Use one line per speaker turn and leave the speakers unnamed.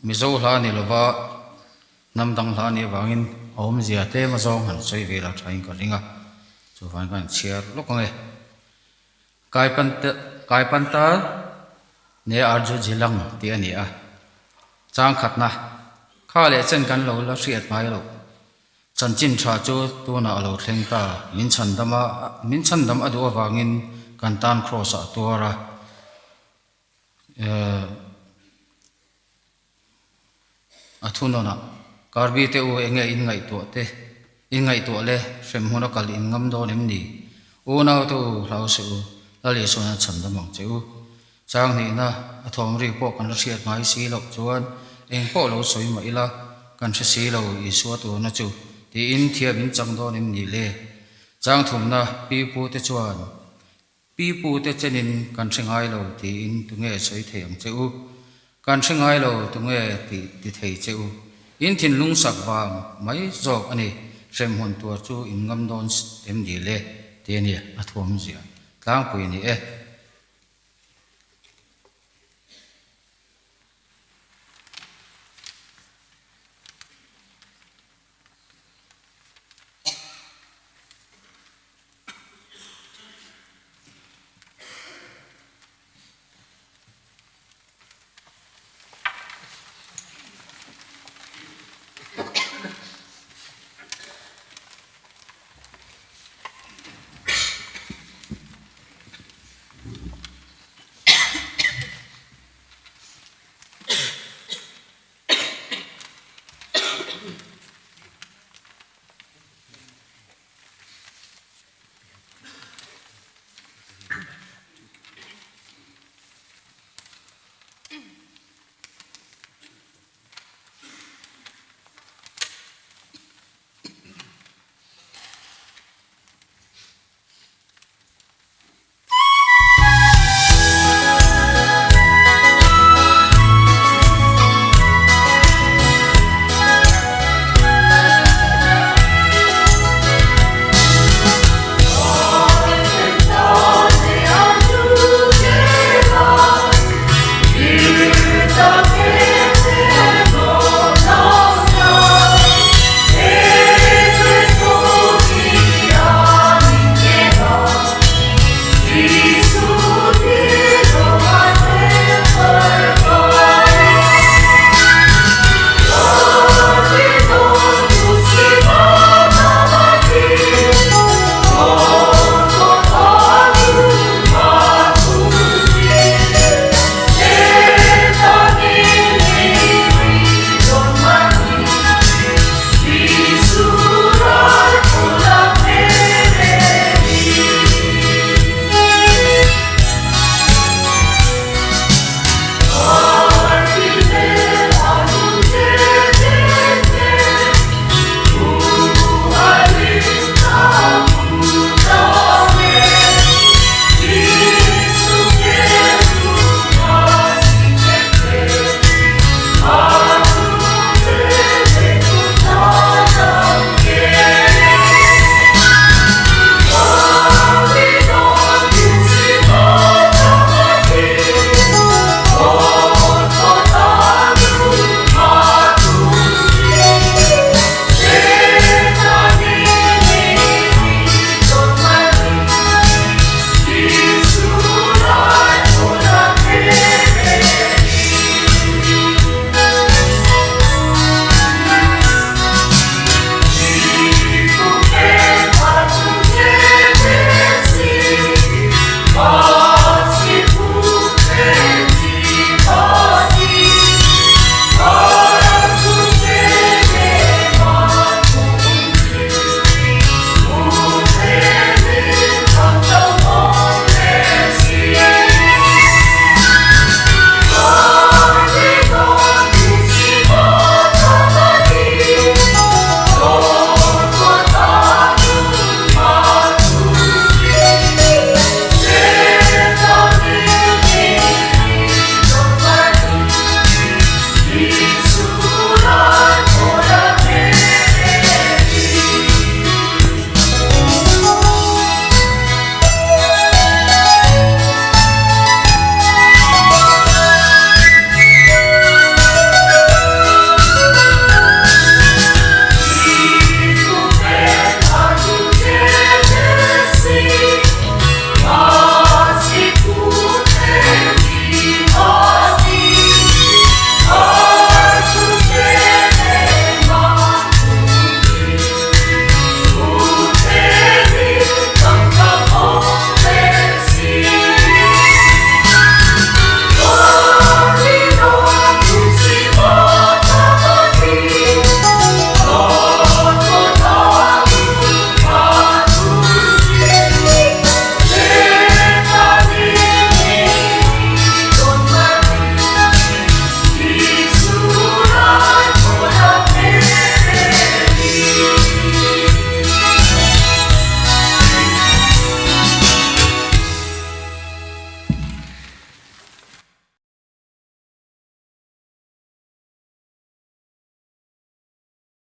mizo hla ni lova namdang hla ni wangin om zia te ma zong han soi vela thain ka ringa chu van kan chiar lokange kai pan ta ne arju jilang ti ani a chang khatna kha le chen kan lo la hriat mai lo chan chin tha chu tu na lo thleng ta min chan dam adu awangin kan tan cross a tura athunona karbi te u enge in ngai to te in ngai to le sem huna kal in ngam do nim ni u na to lau su la le so na chan dam cheu chang ni na athom ri po kan hriat mai si lo chuan eng po lo soi mai la kan hre si lo i su tu na chu ti in thia bin chang do nim ni le chang thum na pi pu te chuan pi pu te chenin kan thingai lo ti in tu nge soi theng cheu kan thingai lo tu nge ti thei cheu in thin lung sak wang mai zok ani rem hon tu chu in ngam don em ni le te ni athom zia tlang pui ni e